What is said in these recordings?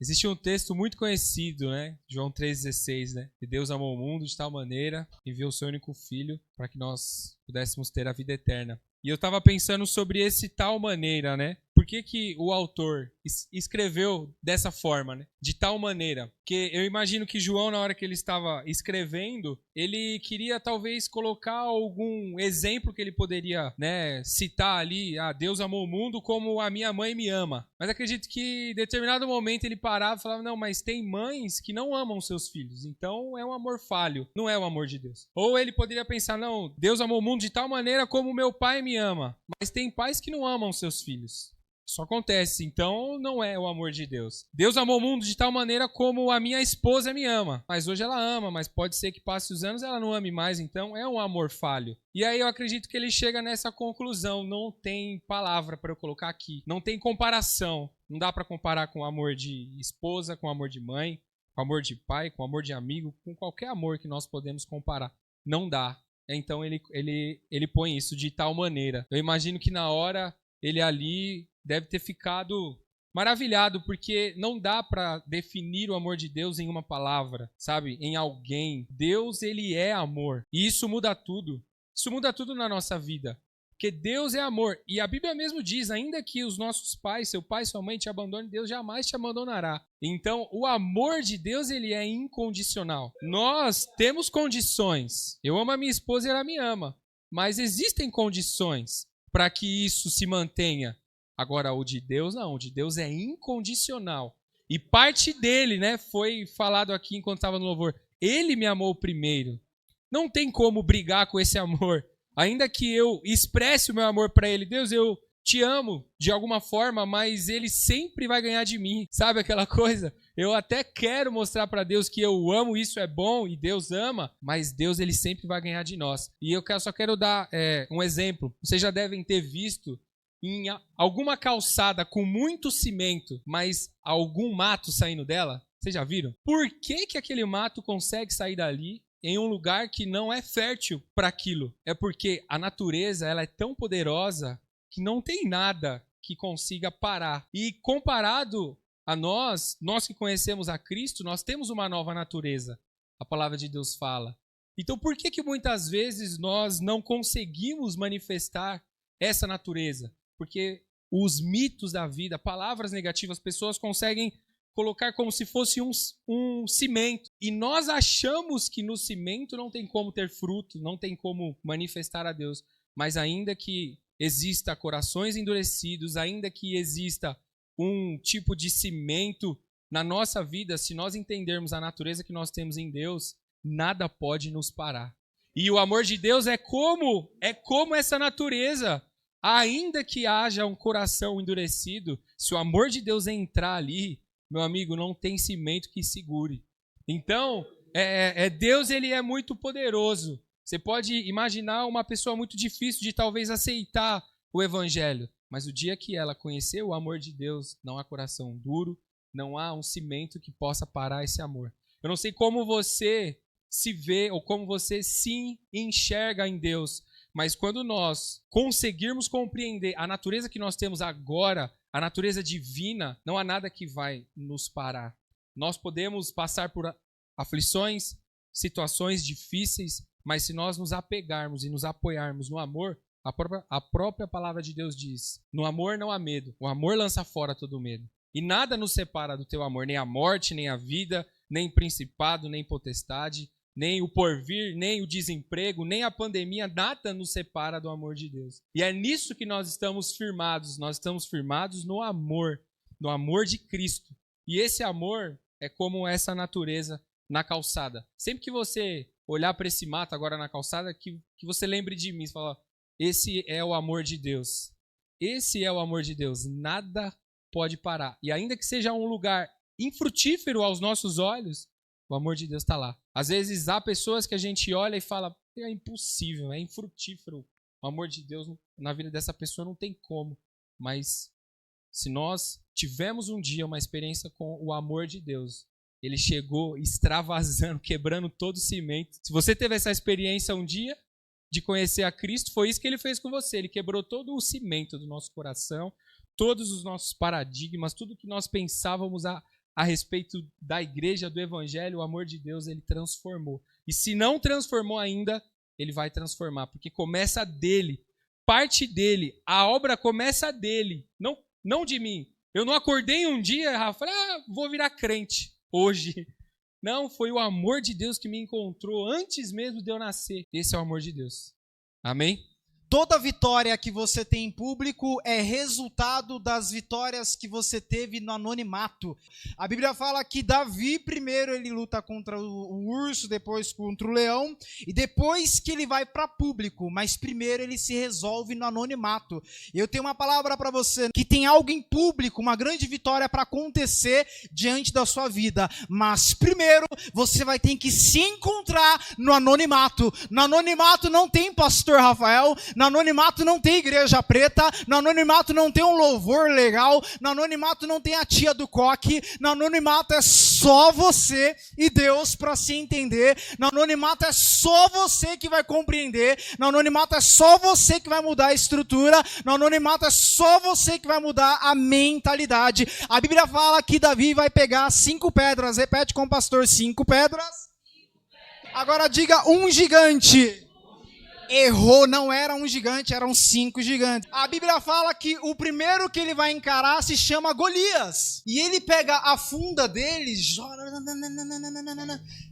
Existe um texto muito conhecido, né? João 3,16, né? Que Deus amou o mundo de tal maneira, enviou o seu único filho para que nós pudéssemos ter a vida eterna. E eu estava pensando sobre esse tal maneira, né? Por que o autor escreveu dessa forma, né? De tal maneira? Porque eu imagino que João, na hora que ele estava escrevendo, ele queria talvez colocar algum exemplo que ele poderia, né, citar ali. Ah, Deus amou o mundo como a minha mãe me ama. Mas acredito que em determinado momento ele parava e falava, não, mas tem mães que não amam seus filhos. Então é um amor falho, não é o amor de Deus. Ou ele poderia pensar, não, Deus amou o mundo de tal maneira como meu pai me ama. Mas tem pais que não amam seus filhos. Isso acontece, então não é o amor de Deus. Deus amou o mundo de tal maneira como a minha esposa me ama. Mas hoje ela ama, mas pode ser que passe os anos e ela não ame mais, então é um amor falho. E aí eu acredito que ele chega nessa conclusão, não tem palavra para eu colocar aqui, não tem comparação. Não dá para comparar com o amor de esposa, com o amor de mãe, com o amor de pai, com o amor de amigo, com qualquer amor que nós podemos comparar. Não dá. Então ele põe isso de tal maneira. Eu imagino que na hora ele ali deve ter ficado maravilhado, porque não dá para definir o amor de Deus em uma palavra, sabe? Em alguém. Deus, ele é amor. E isso muda tudo. Isso muda tudo na nossa vida. Porque Deus é amor. E a Bíblia mesmo diz, ainda que os nossos pais, seu pai e sua mãe te abandonem, Deus jamais te abandonará. Então, o amor de Deus, ele é incondicional. Nós temos condições. Eu amo a minha esposa e ela me ama. Mas existem condições para que isso se mantenha. Agora, o de Deus, não. O de Deus é incondicional. E parte dele, né, foi falado aqui enquanto estava no louvor. Ele me amou primeiro. Não tem como brigar com esse amor. Ainda que eu expresse o meu amor para ele, Deus, eu te amo de alguma forma, mas ele sempre vai ganhar de mim. Sabe aquela coisa? Eu até quero mostrar para Deus que eu amo, isso é bom e Deus ama, mas Deus, ele sempre vai ganhar de nós. E eu só quero dar um exemplo. Vocês já devem ter visto em alguma calçada com muito cimento, mas algum mato saindo dela. Vocês já viram? Por que aquele mato consegue sair dali em um lugar que não é fértil para aquilo? É porque a natureza, ela é tão poderosa que não tem nada que consiga parar. E comparado a nós que conhecemos a Cristo, nós temos uma nova natureza. A palavra de Deus fala. Então por que muitas vezes nós não conseguimos manifestar essa natureza? Porque os mitos da vida, palavras negativas, pessoas conseguem colocar como se fosse um cimento. E nós achamos que no cimento não tem como ter fruto, não tem como manifestar a Deus. Mas ainda que exista corações endurecidos, ainda que exista um tipo de cimento na nossa vida, se nós entendermos a natureza que nós temos em Deus, nada pode nos parar. E o amor de Deus é como essa natureza. Ainda que haja um coração endurecido, se o amor de Deus entrar ali, meu amigo, não tem cimento que segure. Então, Deus, ele é muito poderoso. Você pode imaginar uma pessoa muito difícil de talvez aceitar o evangelho, mas o dia que ela conhecer o amor de Deus, não há coração duro, não há um cimento que possa parar esse amor. Eu não sei como você se vê ou como você se enxerga em Deus, mas quando nós conseguirmos compreender a natureza que nós temos agora, a natureza divina, não há nada que vai nos parar. Nós podemos passar por aflições, situações difíceis, mas se nós nos apegarmos e nos apoiarmos no amor, a própria palavra de Deus diz, no amor não há medo, o amor lança fora todo medo. E nada nos separa do teu amor, nem a morte, nem a vida, nem principado, nem potestade, nem o porvir, nem o desemprego, nem a pandemia, nada nos separa do amor de Deus. E é nisso que nós estamos firmados no amor de Cristo. E esse amor é como essa natureza na calçada. Sempre que você olhar para esse mato agora na calçada, que você lembre de mim, você fala, esse é o amor de Deus. Esse é o amor de Deus, nada pode parar. E ainda que seja um lugar infrutífero aos nossos olhos, o amor de Deus está lá. Às vezes há pessoas que a gente olha e fala, é impossível, é infrutífero. O amor de Deus na vida dessa pessoa não tem como. Mas se nós tivermos um dia uma experiência com o amor de Deus, ele chegou extravasando, quebrando todo o cimento. Se você teve essa experiência um dia de conhecer a Cristo, foi isso que ele fez com você. Ele quebrou todo o cimento do nosso coração, todos os nossos paradigmas, tudo que nós pensávamos a respeito da igreja, do evangelho, o amor de Deus, ele transformou. E se não transformou ainda, ele vai transformar, porque começa dele, parte dele, a obra começa dele, não de mim. Eu não acordei um dia, Rafa, vou virar crente hoje. Não, foi o amor de Deus que me encontrou antes mesmo de eu nascer. Esse é o amor de Deus. Amém? Toda vitória que você tem em público é resultado das vitórias que você teve no anonimato. A Bíblia fala que Davi, primeiro ele luta contra o urso, depois contra o leão, e depois que ele vai para público, mas primeiro ele se resolve no anonimato. Eu tenho uma palavra para você, que tem algo em público, uma grande vitória para acontecer diante da sua vida, mas primeiro você vai ter que se encontrar no anonimato. No anonimato não tem pastor Rafael, no anonimato não tem igreja preta, no anonimato não tem um louvor legal, no anonimato não tem a tia do coque, no anonimato é só você e Deus para se entender, no anonimato é só você que vai compreender, no anonimato é só você que vai mudar a estrutura, no anonimato é só você que vai mudar a mentalidade. A Bíblia fala que Davi vai pegar 5 pedras, repete com o pastor, 5 pedras. Agora diga um gigante. Errou, não era um gigante, eram 5 gigantes. A Bíblia fala que o primeiro que ele vai encarar se chama Golias. E ele pega a funda dele,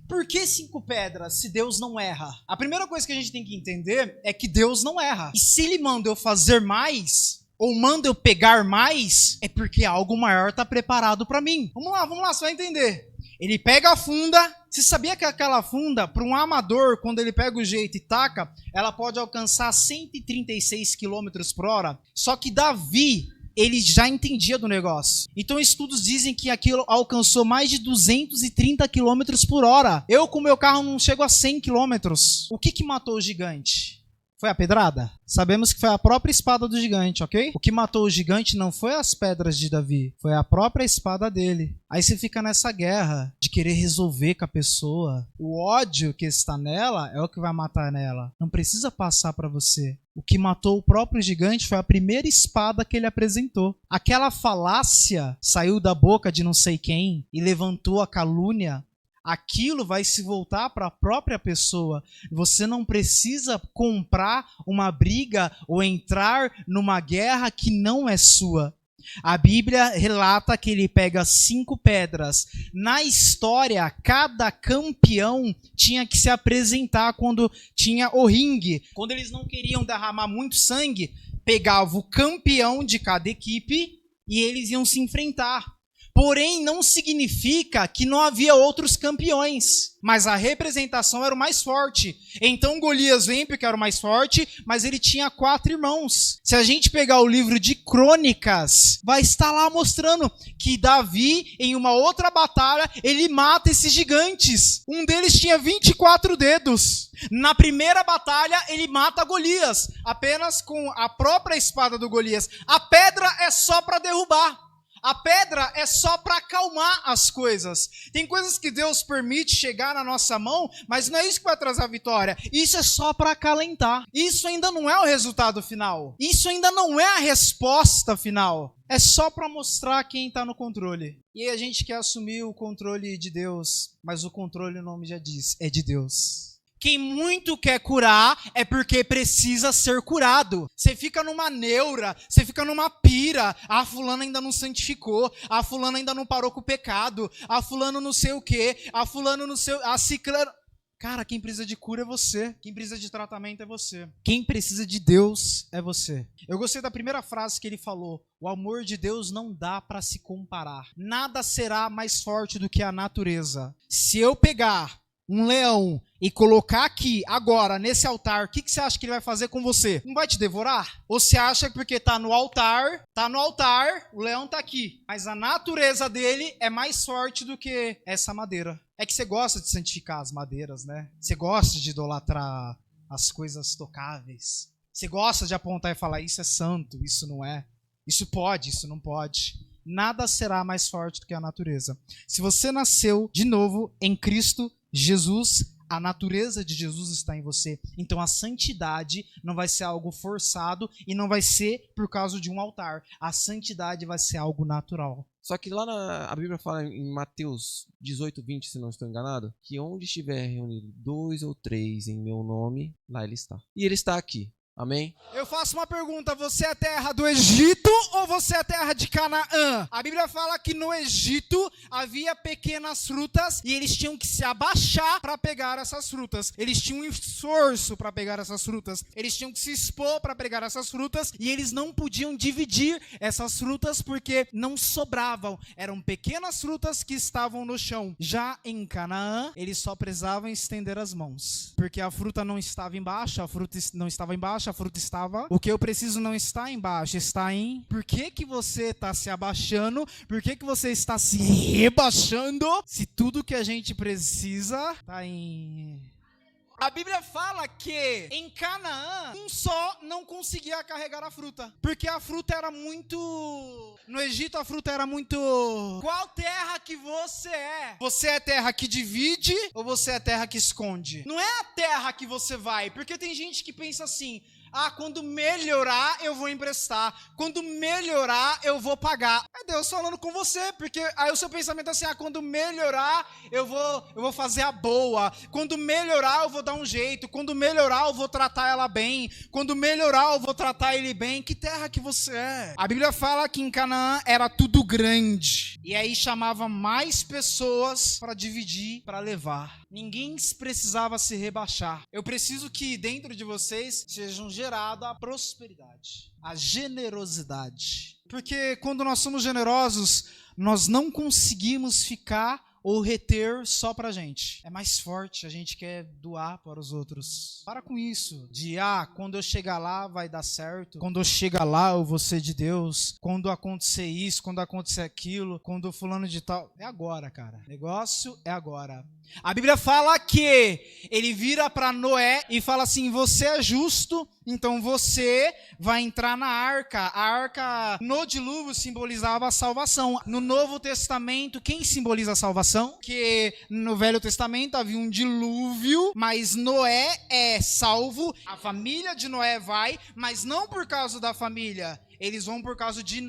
por que 5 pedras se Deus não erra? A primeira coisa que a gente tem que entender é que Deus não erra. E se ele manda eu fazer mais, ou manda eu pegar mais, é porque algo maior está preparado para mim. Vamos lá, você vai entender. Ele pega a funda. Você sabia que aquela funda, para um amador, quando ele pega o jeito e taca, ela pode alcançar 136 km por hora? Só que Davi, ele já entendia do negócio. Então estudos dizem que aquilo alcançou mais de 230 km por hora. Eu com meu carro não chego a 100 km. O que matou o gigante? Foi a pedrada? Sabemos que foi a própria espada do gigante, ok? O que matou o gigante não foi as pedras de Davi, foi a própria espada dele. Aí você fica nessa guerra de querer resolver com a pessoa. O ódio que está nela é o que vai matar nela. Não precisa passar para você. O que matou o próprio gigante foi a primeira espada que ele apresentou. Aquela falácia saiu da boca de não sei quem e levantou a calúnia. Aquilo vai se voltar para a própria pessoa. Você não precisa comprar uma briga ou entrar numa guerra que não é sua. A Bíblia relata que ele pega 5 pedras. Na história, cada campeão tinha que se apresentar quando tinha o ringue. Quando eles não queriam derramar muito sangue, pegava o campeão de cada equipe e eles iam se enfrentar. Porém, não significa que não havia outros campeões, mas a representação era o mais forte. Então Golias vem porque era o mais forte, mas ele tinha 4 irmãos. Se a gente pegar o livro de Crônicas, vai estar lá mostrando que Davi, em uma outra batalha, ele mata esses gigantes. Um deles tinha 24 dedos. Na primeira batalha, ele mata Golias, apenas com a própria espada do Golias. A pedra é só para derrubar. A pedra é só para acalmar as coisas. Tem coisas que Deus permite chegar na nossa mão, mas não é isso que vai trazer a vitória. Isso é só para acalentar. Isso ainda não é o resultado final. Isso ainda não é a resposta final. É só para mostrar quem está no controle. E aí a gente quer assumir o controle de Deus, mas o controle, o nome já diz, é de Deus. Quem muito quer curar é porque precisa ser curado. Você fica numa neura, você fica numa pira. Ah, fulano ainda não santificou. Ah, fulano ainda não parou com o pecado. Ah, fulano não sei o quê. Ah, fulano não sei... Ah, ciclano... Cara, quem precisa de cura é você. Quem precisa de tratamento é você. Quem precisa de Deus é você. Eu gostei da primeira frase que ele falou. O amor de Deus não dá para se comparar. Nada será mais forte do que a natureza. Se eu pegar um leão e colocar aqui, agora, nesse altar, o que você acha que ele vai fazer com você? Não vai te devorar? Ou você acha que porque tá no altar, o leão tá aqui, mas a natureza dele é mais forte do que essa madeira? É que você gosta de santificar as madeiras, né? Você gosta de idolatrar as coisas tocáveis. Você gosta de apontar e falar, isso é santo, isso não é. Isso pode, isso não pode. Nada será mais forte do que a natureza. Se você nasceu de novo em Cristo Jesus, A natureza de Jesus está em você. Então a santidade não vai ser algo forçado e não vai ser por causa de um altar. A santidade vai ser algo natural. Só que lá a Bíblia fala em Mateus 18, 20, se não estou enganado, que onde estiver reunido 2 ou 3 em meu nome, lá ele está. E ele está aqui. Amém? Eu faço uma pergunta, você é terra do Egito ou você é terra de Canaã? A Bíblia fala que no Egito havia pequenas frutas e eles tinham que se abaixar para pegar essas frutas. Eles tinham um esforço para pegar essas frutas. Eles tinham que se expor para pegar essas frutas e eles não podiam dividir essas frutas porque não sobravam. Eram pequenas frutas que estavam no chão. Já em Canaã, eles só precisavam estender as mãos, porque a fruta não estava embaixo, a fruta não estava embaixo, a fruta estava. O que eu preciso não está embaixo, está em por que você está se abaixando, por que você está se rebaixando, se tudo que a gente precisa está em... A Bíblia fala que em Canaã, um só não conseguia carregar a fruta, porque a fruta era muito... No Egito a fruta era muito... Qual terra que você é? Você é terra que divide ou você é terra que esconde? Não é a terra que você vai, porque tem gente que pensa assim... quando melhorar, eu vou emprestar. Quando melhorar, eu vou pagar. É Deus falando com você, porque aí o seu pensamento é assim, quando melhorar, eu vou fazer a boa. Quando melhorar, eu vou dar um jeito. Quando melhorar, eu vou tratar ela bem. Quando melhorar, eu vou tratar ele bem. Que terra que você é? A Bíblia fala que em Canaã era tudo grande. E aí chamava mais pessoas para dividir, para levar. Ninguém precisava se rebaixar. Eu preciso que dentro de vocês sejam gerada a prosperidade, a generosidade. Porque quando nós somos generosos, nós não conseguimos ficar ou reter só pra gente. É mais forte, a gente quer doar para os outros. Para com isso, de quando eu chegar lá vai dar certo, quando eu chegar lá eu vou ser de Deus, quando acontecer isso, quando acontecer aquilo, quando fulano de tal... É agora, cara. O negócio é agora. A Bíblia fala que ele vira para Noé e fala assim, você é justo, então você vai entrar na arca. A arca no dilúvio simbolizava a salvação. No Novo Testamento, quem simboliza a salvação? Que no Velho Testamento havia um dilúvio, mas Noé é salvo. A família de Noé vai, mas não por causa da família. Eles vão por causa de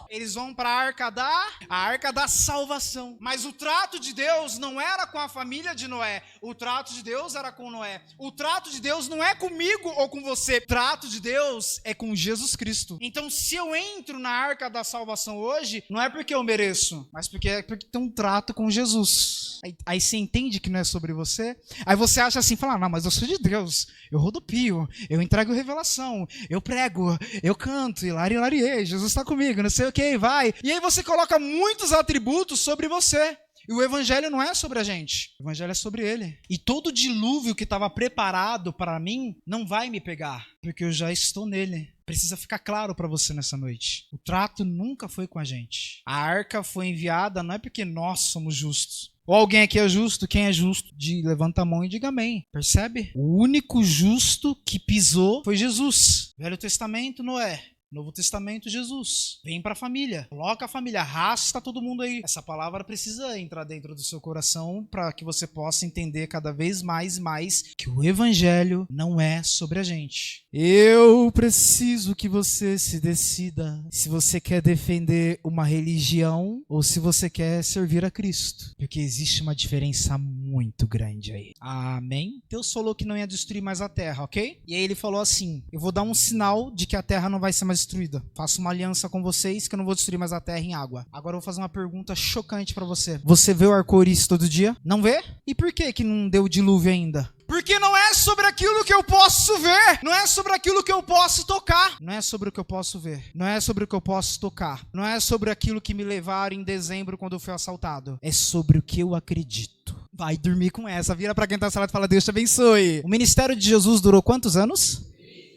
eles vão para a arca da salvação. Mas o trato de Deus não era com a família de Noé. O trato de Deus era com Noé. O trato de Deus não é comigo ou com você. O trato de Deus é com Jesus Cristo. Então, se eu entro na arca da salvação hoje, não é porque eu mereço, mas porque tem um trato com Jesus. Aí você entende que não é sobre você. Aí você acha assim, fala, não, mas eu sou de Deus. Eu rodopio, eu entrego revelação, eu prego, eu canto, hilariei, Jesus está comigo, não sei o que, vai. E aí você coloca muitos atributos sobre você. E o evangelho não é sobre a gente, o evangelho é sobre ele. E todo dilúvio que estava preparado para mim não vai me pegar, porque eu já estou nele. Precisa ficar claro para você nessa noite. O trato nunca foi com a gente. A arca foi enviada não é porque nós somos justos. Ou alguém aqui é justo? Quem é justo? Levanta a mão e diga amém. Percebe? O único justo que pisou foi Jesus. Velho Testamento, Noé. Novo Testamento, Jesus. Vem para a família. Coloca a família. Arrasta todo mundo aí. Essa palavra precisa entrar dentro do seu coração para que você possa entender cada vez mais que o evangelho não é sobre a gente. Eu preciso que você se decida se você quer defender uma religião ou se você quer servir a Cristo. Porque existe uma diferença muito grande aí. Amém? Deus falou que não ia destruir mais a terra, ok? E aí ele falou assim, eu vou dar um sinal de que a terra não vai ser mais destruída. Faço uma aliança com vocês que eu não vou destruir mais a terra em água. Agora eu vou fazer uma pergunta chocante pra você. Você vê o arco-íris todo dia? Não vê? E por que não deu dilúvio ainda? Porque não é sobre aquilo que eu posso ver. Não é sobre aquilo que eu posso tocar. Não é sobre o que eu posso ver. Não é sobre o que eu posso tocar. Não é sobre aquilo que me levaram em dezembro quando eu fui assaltado. É sobre o que eu acredito. Vai dormir com essa. Vira pra quem tá na sala e fala, Deus te abençoe. O ministério de Jesus durou quantos anos?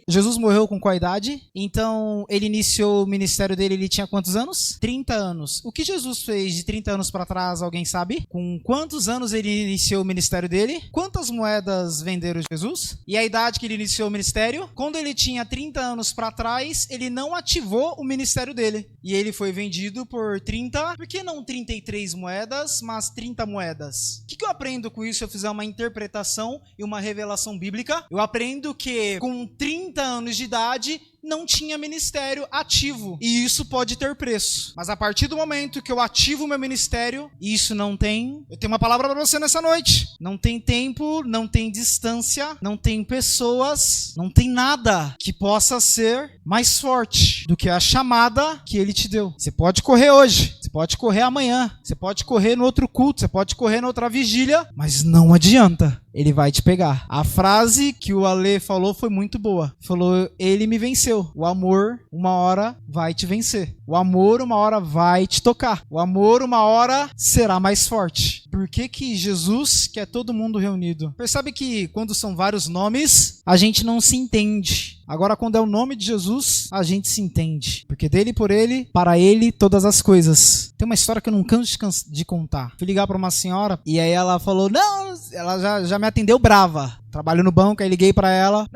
Jesus morreu com qual idade? Então, ele iniciou o ministério dele, ele tinha quantos anos? 30 anos. O que Jesus fez de 30 anos para trás, alguém sabe? Com quantos anos ele iniciou o ministério dele? Quantas moedas venderam Jesus? E a idade que ele iniciou o ministério? Quando ele tinha 30 anos para trás, ele não ativou o ministério dele. E ele foi vendido por 30, por que não 33 moedas, mas 30 moedas? O que eu aprendo com isso se eu fizer uma interpretação e uma revelação bíblica? Eu aprendo que com 30 anos de idade, não tinha ministério ativo. E isso pode ter preço. Mas a partir do momento que eu ativo o meu ministério, isso não tem... Eu tenho uma palavra para você nessa noite. Não tem tempo, não tem distância, não tem pessoas, não tem nada que possa ser mais forte do que a chamada que ele te deu. Você pode correr hoje, você pode correr amanhã, você pode correr no outro culto, você pode correr na outra vigília, mas não adianta. Ele vai te pegar. A frase que o Ale falou foi muito boa. Falou, ele me venceu. O amor, uma hora, vai te vencer. O amor, uma hora, vai te tocar. O amor, uma hora, será mais forte. Por que Jesus quer todo mundo reunido? Percebe que quando são vários nomes, a gente não se entende. Agora, quando é o nome de Jesus, a gente se entende. Porque dele, por ele, para ele, todas as coisas. Tem uma história que eu não canso de contar. Fui ligar para uma senhora e aí ela falou, não, ela já me atendeu brava. Trabalho no banco, aí liguei para ela.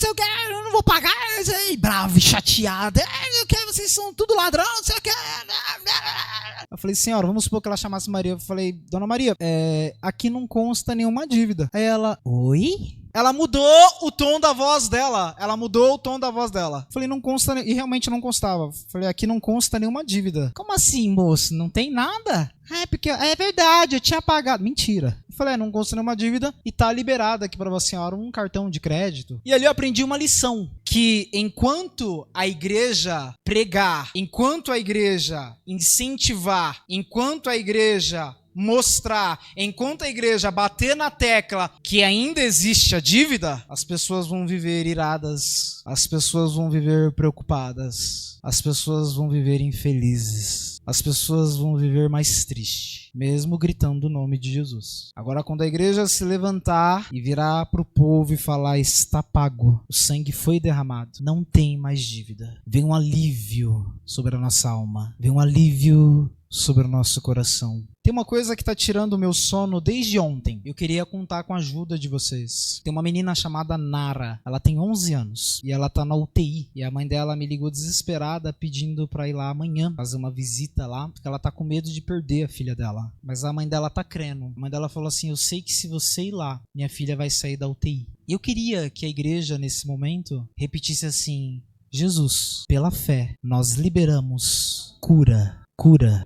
Eu não vou pagar. Brava e chateada. Vocês são tudo ladrão, não sei o que. Eu falei, senhora, vamos supor que ela chamasse Maria. Eu falei, dona Maria, aqui não consta nenhuma dívida. Aí ela, oi? Ela mudou o tom da voz dela. Falei, não consta, e realmente não constava. Falei, aqui não consta nenhuma dívida. Como assim, moço? Não tem nada? Porque é verdade, eu tinha pagado. Mentira. Eu falei, não consta nenhuma dívida e tá liberado aqui pra senhora um cartão de crédito. E ali eu aprendi uma lição, que enquanto a igreja pregar, enquanto a igreja incentivar, enquanto a igreja mostrar, enquanto a igreja bater na tecla que ainda existe a dívida, as pessoas vão viver iradas, as pessoas vão viver preocupadas, as pessoas vão viver infelizes, as pessoas vão viver mais tristes, mesmo gritando o nome de Jesus. Agora, quando a igreja se levantar e virar para o povo e falar, está pago, o sangue foi derramado, não tem mais dívida, vem um alívio sobre a nossa alma, vem um alívio sobre o nosso coração. Tem uma coisa que está tirando o meu sono desde ontem. Eu queria contar com a ajuda de vocês. Tem uma menina chamada Nara. Ela tem 11 anos e ela está na UTI. E a mãe dela me ligou desesperada pedindo para ir lá amanhã fazer uma visita lá, porque ela está com medo de perder a filha dela. Mas a mãe dela está crendo. A mãe dela falou assim, eu sei que se você ir lá, minha filha vai sair da UTI. E eu queria que a igreja, nesse momento, repetisse assim, Jesus, pela fé, nós liberamos cura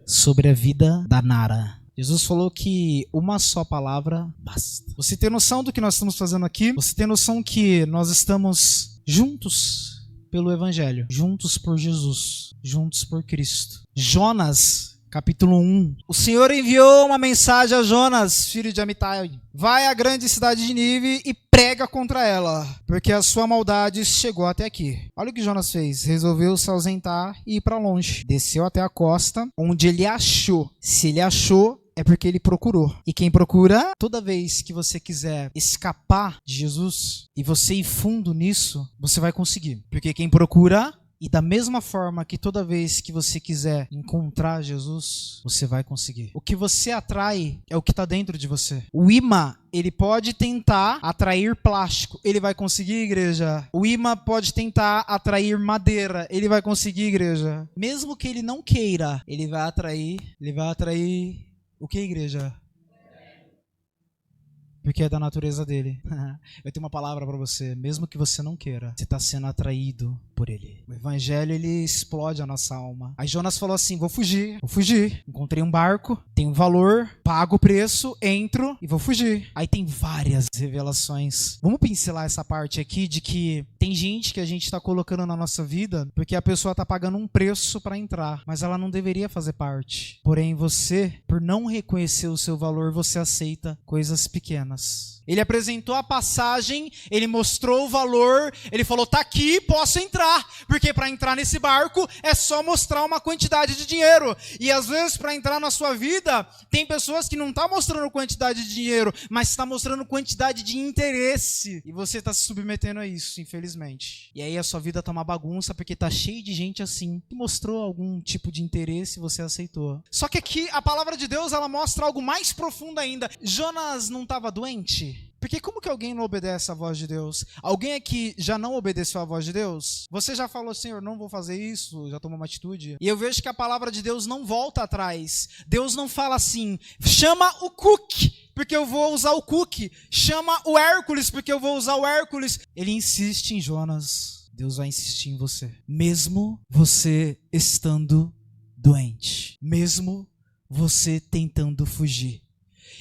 sobre a vida da Nara. Jesus falou que uma só palavra basta. Você tem noção do que nós estamos fazendo aqui? Você tem noção que nós estamos juntos pelo Evangelho, juntos por Jesus, juntos por Cristo. Jonas, capítulo 1. O Senhor enviou uma mensagem a Jonas, filho de Amitai. Vai à grande cidade de Nínive e prega contra ela, porque a sua maldade chegou até aqui. Olha o que Jonas fez. Resolveu se ausentar e ir para longe. Desceu até a costa, onde ele achou. Se ele achou, é porque ele procurou. E quem procura, toda vez que você quiser escapar de Jesus e você ir fundo nisso, você vai conseguir. Porque quem procura... E da mesma forma que toda vez que você quiser encontrar Jesus, você vai conseguir. O que você atrai é o que está dentro de você. O imã, ele pode tentar atrair plástico. Ele vai conseguir, igreja. O imã pode tentar atrair madeira. Ele vai conseguir, igreja. Mesmo que ele não queira, ele vai atrair o que, igreja? Porque é da natureza dele. Eu tenho uma palavra para você. Mesmo que você não queira, você está sendo atraído por ele. O evangelho, ele explode a nossa alma. Aí Jonas falou assim, vou fugir. Encontrei um barco, tem um valor, pago o preço, entro e vou fugir. Aí tem várias revelações. Vamos pincelar essa parte aqui de que tem gente que a gente está colocando na nossa vida porque a pessoa está pagando um preço para entrar, mas ela não deveria fazer parte. Porém, você, por não reconhecer o seu valor, você aceita coisas pequenas. Ele apresentou a passagem, ele mostrou o valor, ele falou, tá aqui, posso entrar. Porque para entrar nesse barco é só mostrar uma quantidade de dinheiro. E às vezes para entrar na sua vida, tem pessoas que não estão mostrando quantidade de dinheiro, mas está mostrando quantidade de interesse. E você está se submetendo a isso, infelizmente. E aí a sua vida tá uma bagunça, porque tá cheio de gente assim, que mostrou algum tipo de interesse e você aceitou. Só que aqui a palavra de Deus, ela mostra algo mais profundo ainda. Jonas não estava doente? Porque como que alguém não obedece à voz de Deus? Alguém aqui já não obedeceu à voz de Deus? Você já falou, Senhor, não vou fazer isso, já tomou uma atitude? E eu vejo que a palavra de Deus não volta atrás. Deus não fala assim, chama o Cook, porque eu vou usar o Cook. Chama o Hércules, porque eu vou usar o Hércules. Ele insiste em Jonas. Deus vai insistir em você. Mesmo você estando doente. Mesmo você tentando fugir.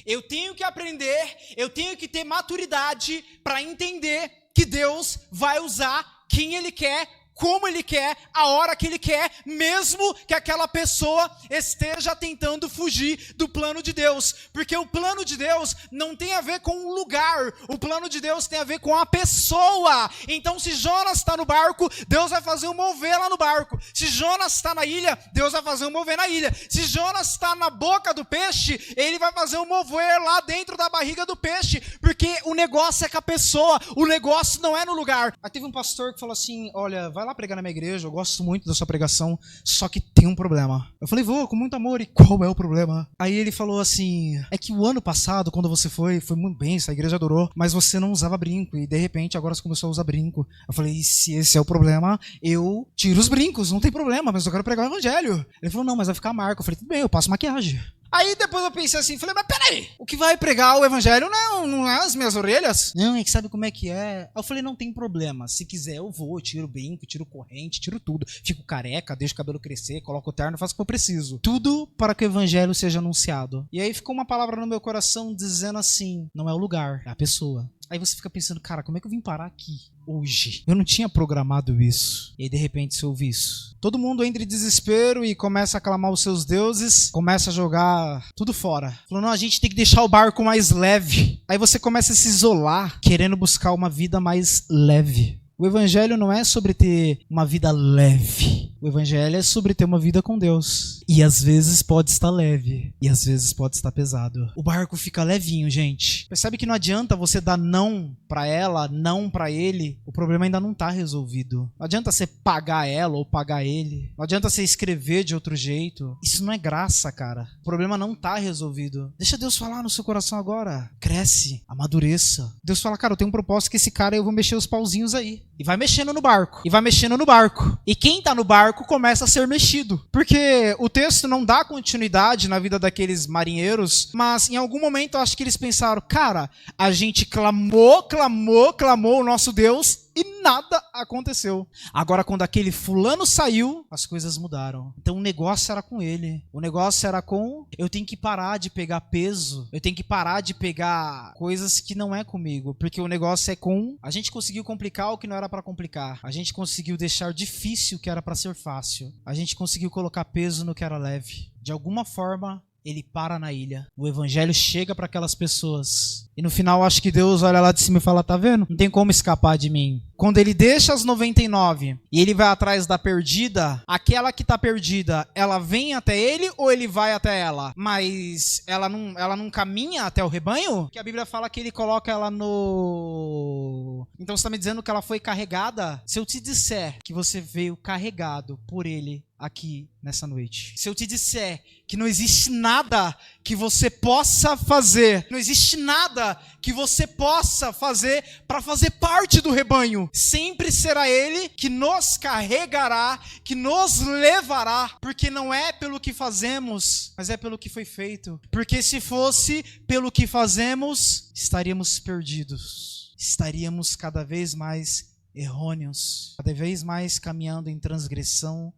Eu tenho que aprender, eu tenho que ter maturidade para entender que Deus vai usar quem Ele quer, como Ele quer, a hora que Ele quer, mesmo que aquela pessoa esteja tentando fugir do plano de Deus. Porque o plano de Deus não tem a ver com o lugar, o plano de Deus tem a ver com a pessoa. Então se Jonas está no barco, Deus vai fazer um mover lá no barco. Se Jonas está na ilha, Deus vai fazer um mover na ilha. Se Jonas está na boca do peixe, Ele vai fazer um mover lá dentro da barriga do peixe. Porque o negócio é com a pessoa, o negócio não é no lugar. Aí teve um pastor que falou assim, olha, vai lá pregar na minha igreja, eu gosto muito da sua pregação, só que tem um problema. Eu falei, vou, com muito amor, e qual é o problema? Aí ele falou assim, é que o ano passado, quando você foi muito bem, essa igreja adorou, mas você não usava brinco, e de repente agora você começou a usar brinco. Eu falei, se esse é o problema, eu tiro os brincos, não tem problema, mas eu quero pregar o evangelho. Ele falou, não, mas vai ficar marca. Eu falei, tudo bem, eu passo maquiagem. Aí depois eu pensei assim, falei, mas peraí, o que vai pregar o evangelho não é as minhas orelhas? Não, é que sabe como é que é? Eu falei, não tem problema, se quiser eu vou, tiro o brinco, tiro corrente, tiro tudo. Fico careca, deixo o cabelo crescer, coloco o terno, faço o que eu preciso. Tudo para que o evangelho seja anunciado. E aí ficou uma palavra no meu coração dizendo assim, não é o lugar, é a pessoa. Aí você fica pensando, cara, como é que eu vim parar aqui hoje? Eu não tinha programado isso. E aí, de repente, você ouve isso. Todo mundo entra em desespero e começa a clamar os seus deuses, começa a jogar tudo fora. Falou, não, a gente tem que deixar o barco mais leve. Aí você começa a se isolar, querendo buscar uma vida mais leve. O evangelho não é sobre ter uma vida leve. O evangelho é sobre ter uma vida com Deus. E às vezes pode estar leve. E às vezes pode estar pesado. O barco fica levinho, gente. Percebe que não adianta você dar não pra ela, não pra ele. O problema ainda não tá resolvido. Não adianta você pagar ela ou pagar ele. Não adianta você escrever de outro jeito. Isso não é graça, cara. O problema não tá resolvido. Deixa Deus falar no seu coração agora. Cresce, amadureça. Deus fala, cara, eu tenho um propósito que esse cara eu vou mexer os pauzinhos aí. E vai mexendo no barco. E vai mexendo no barco. E quem tá no barco começa a ser mexido. Porque o texto não dá continuidade na vida daqueles marinheiros, mas em algum momento eu acho que eles pensaram, cara, a gente clamou o nosso Deus e nada aconteceu. Agora, quando aquele fulano saiu, as coisas mudaram. Então o negócio era com ele. O negócio era com, eu tenho que parar de pegar peso. Eu tenho que parar de pegar coisas que não é comigo. Porque o negócio é com, a gente conseguiu complicar o que não era para complicar. A gente conseguiu deixar difícil o que era para ser fácil. A gente conseguiu colocar peso no que era leve. De alguma forma, ele para na ilha. O evangelho chega para aquelas pessoas. E no final, acho que Deus olha lá de cima e fala, tá vendo? Não tem como escapar de mim. Quando ele deixa as 99 e ele vai atrás da perdida, aquela que tá perdida, ela vem até ele ou ele vai até ela? Mas ela não caminha até o rebanho? Porque a Bíblia fala que ele coloca ela no... Então você tá me dizendo que ela foi carregada? Se eu te disser que você veio carregado por ele aqui nessa noite. Se eu te disser que não existe nada que você possa fazer, não existe nada que você possa fazer para fazer parte do rebanho, sempre será ele que nos carregará, que nos levará, porque não é pelo que fazemos, mas é pelo que foi feito. Porque se fosse pelo que fazemos, estaríamos perdidos, estaríamos cada vez mais errôneos, cada vez mais caminhando em transgressão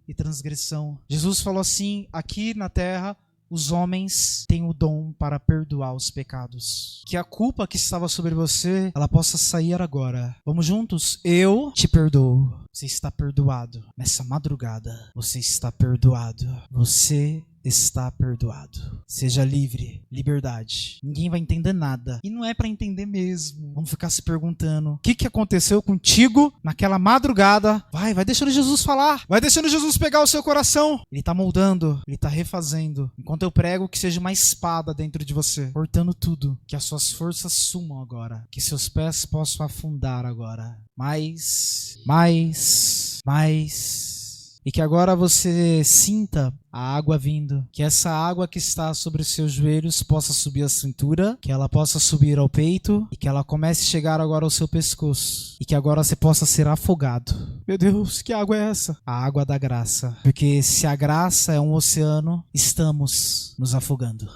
e transgressão. Jesus falou assim, aqui na terra, os homens têm o dom para perdoar os pecados. Que a culpa que estava sobre você, ela possa sair agora. Vamos juntos? Eu te perdoo. Você está perdoado. Nessa madrugada, você está perdoado. Você está perdoado. Seja livre, liberdade. Ninguém vai entender nada. E não é pra entender mesmo. Vamos ficar se perguntando: o que aconteceu contigo naquela madrugada? Vai deixando Jesus falar. Vai deixando Jesus pegar o seu coração. Ele tá moldando, ele tá refazendo. Enquanto eu prego, que seja uma espada dentro de você, cortando tudo. Que as suas forças sumam agora. Que seus pés possam afundar agora. Mais. E que agora você sinta a água vindo. Que essa água que está sobre os seus joelhos possa subir à cintura. Que ela possa subir ao peito. E que ela comece a chegar agora ao seu pescoço. E que agora você possa ser afogado. Meu Deus, que água é essa? A água da graça. Porque se a graça é um oceano, estamos nos afogando.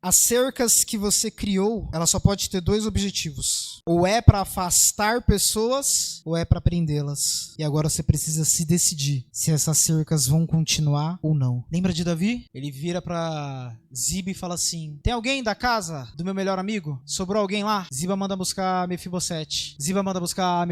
As cercas que você criou, ela só pode ter dois objetivos. Ou é para afastar pessoas, ou é para prendê-las. E agora você precisa se decidir se essas cercas vão continuar ou não. Lembra de Davi? Ele vira para Ziba e fala assim: tem alguém da casa do meu melhor amigo? Sobrou alguém lá? Ziba manda buscar Mefibosete. Ziba manda buscar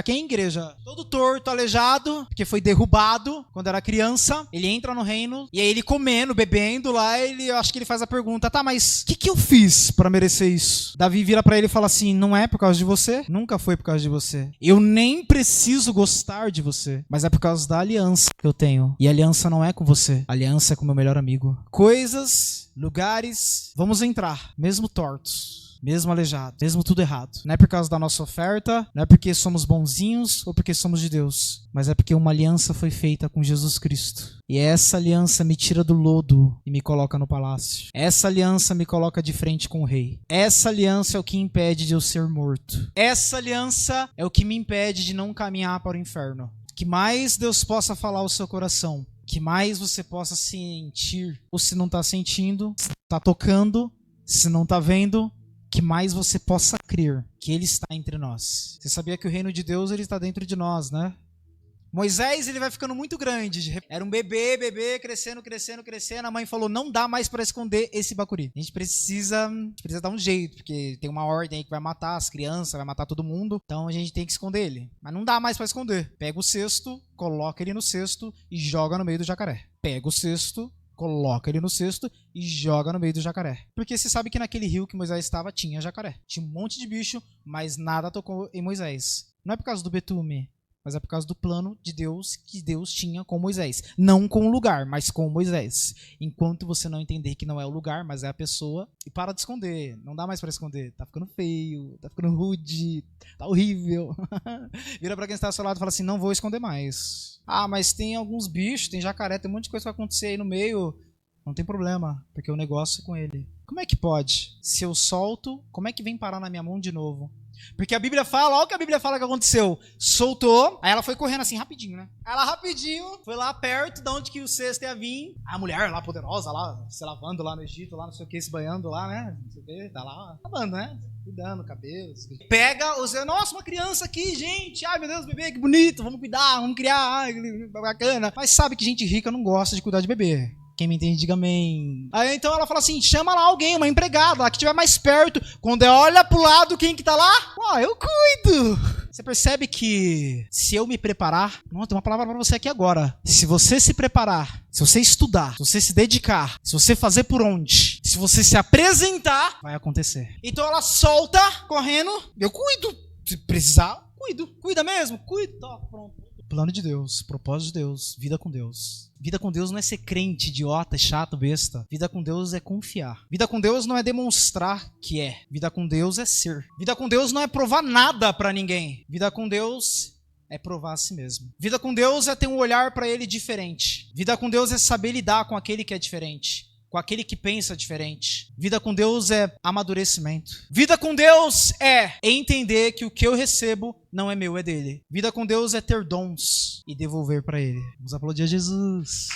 quem, igreja? Todo torto, aleijado, porque foi derrubado quando era criança. Ele entra no reino, e aí ele comendo, bebendo lá, eu acho que ele faz a pergunta: tá, mas o que eu fiz pra merecer isso? Davi vira pra ele e fala assim: não é por causa de você, nunca foi por causa de você. Eu nem preciso gostar de você, mas é por causa da aliança que eu tenho. E a aliança não é com você, a aliança é com meu melhor amigo. Coisas, lugares, vamos entrar, mesmo tortos, mesmo aleijado, mesmo tudo errado. Não é por causa da nossa oferta, não é porque somos bonzinhos ou porque somos de Deus, mas é porque uma aliança foi feita com Jesus Cristo. E essa aliança me tira do lodo e me coloca no palácio. Essa aliança me coloca de frente com o rei. Essa aliança é o que impede de eu ser morto. Essa aliança é o que me impede de não caminhar para o inferno. Que mais Deus possa falar ao seu coração. Que mais você possa sentir, ou se não está sentindo, está tocando, se não está vendo, que mais você possa crer que Ele está entre nós. Você sabia que o reino de Deus ele está dentro de nós, né? Moisés, ele vai ficando muito grande. Era um bebê, crescendo. A mãe falou: não dá mais para esconder esse bacuri. A gente precisa dar um jeito, porque tem uma ordem aí que vai matar as crianças, vai matar todo mundo. Então a gente tem que esconder ele. Mas não dá mais para esconder. Pega o cesto, coloca ele no cesto e joga no meio do jacaré. Pega o cesto, coloca ele no cesto e joga no meio do jacaré. Porque você sabe que naquele rio que Moisés estava tinha jacaré. Tinha um monte de bicho, mas nada tocou em Moisés. Não é por causa do betume, mas é por causa do plano de Deus que Deus tinha com Moisés. Não com o lugar, mas com Moisés. Enquanto você não entender que não é o lugar, mas é a pessoa, e para de esconder. Não dá mais para esconder. Tá ficando feio, tá ficando rude, tá horrível. Vira pra quem está ao seu lado e fala assim: não vou esconder mais. Ah, mas tem alguns bichos, tem jacaré, tem um monte de coisa que vai acontecer aí no meio. Não tem problema, porque o negócio é com ele. Como é que pode? Se eu solto, como é que vem parar na minha mão de novo? Porque a Bíblia fala, olha o que a Bíblia fala que aconteceu. Soltou, aí ela foi correndo assim, rapidinho, né? Aí ela rapidinho foi lá perto de onde que o cesto ia vir. A mulher lá, poderosa lá, se lavando lá no Egito, lá não sei o que, se banhando lá, né? Não sei o que, tá lá lavando, né? Cuidando, cabelo. Pega o seu, nossa, uma criança aqui, gente. Ai, meu Deus, bebê, que bonito. Vamos cuidar, vamos criar. Ai, que bacana. Mas sabe que gente rica não gosta de cuidar de bebê. Quem me entende, diga amém. Aí então ela fala assim: chama lá alguém, uma empregada, lá que estiver mais perto. Quando olha pro lado, quem que tá lá? Ó, eu cuido. Você percebe que se eu me preparar, não, tem uma palavra pra você aqui agora. Se você se preparar, se você estudar, se você se dedicar, se você fazer por onde, se você se apresentar, vai acontecer. Então ela solta, correndo, eu cuido. Se precisar, cuido. Cuida mesmo? Cuido. Tá, pronto. Plano de Deus, propósito de Deus, vida com Deus. Vida com Deus não é ser crente, idiota, chato, besta. Vida com Deus é confiar. Vida com Deus não é demonstrar que é. Vida com Deus é ser. Vida com Deus não é provar nada pra ninguém. Vida com Deus é provar a si mesmo. Vida com Deus é ter um olhar pra Ele diferente. Vida com Deus é saber lidar com aquele que é diferente, com aquele que pensa diferente. Vida com Deus é amadurecimento. Vida com Deus é entender que o que eu recebo não é meu, é dele. Vida com Deus é ter dons e devolver para ele. Vamos aplaudir a Jesus.